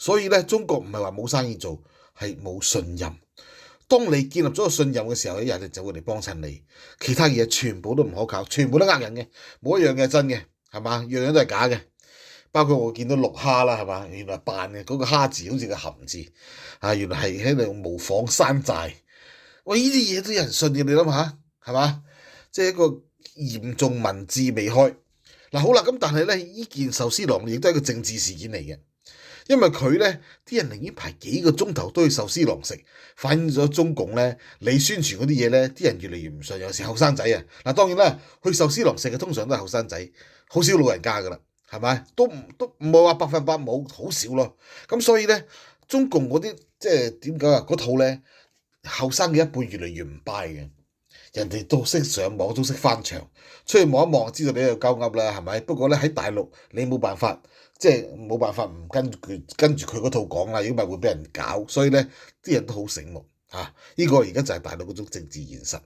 所以咧，中國唔係話冇生意做，係冇信任。當你建立咗個信任嘅時候，人哋就會嚟幫襯你。其他嘢全部都唔可靠，全部都呃人嘅，冇一樣嘢係真嘅，係嘛？樣樣都係假嘅。包括我見到綠蝦啦，係嘛？原來扮嘅嗰個蝦字好似個含字，原來係喺度模仿山寨。喂，呢啲嘢都有人信嘅，你諗下，係嘛？即係一個嚴重文字未開。嗱，好啦，咁但係咧，呢件壽司郎亦都係一個政治事件嚟嘅。因為佢咧，啲人寧願排幾個鐘頭都去壽司郎食，反映咗中共咧，你宣傳嗰啲嘢咧，啲人越嚟越唔信。有時後生仔啊，嗱當然啦，去壽司郎食嘅通常都係後生仔，好少老人家噶啦，係咪？都唔係話100%冇，好少咯。咁所以咧，中共嗰啲即係點講啊？嗰套咧，後生嘅一輩越嚟越唔 buy 嘅。人哋都識上網，都識翻牆，出去望一望，知道你喺度鳩噏啦，係咪？不過咧喺大陸，你冇辦法，即係冇辦法唔跟住佢嗰套講啦，如果唔係會俾人搞。所以咧，啲人都好醒目嚇，呢個而家就係大陸嗰種政治現實。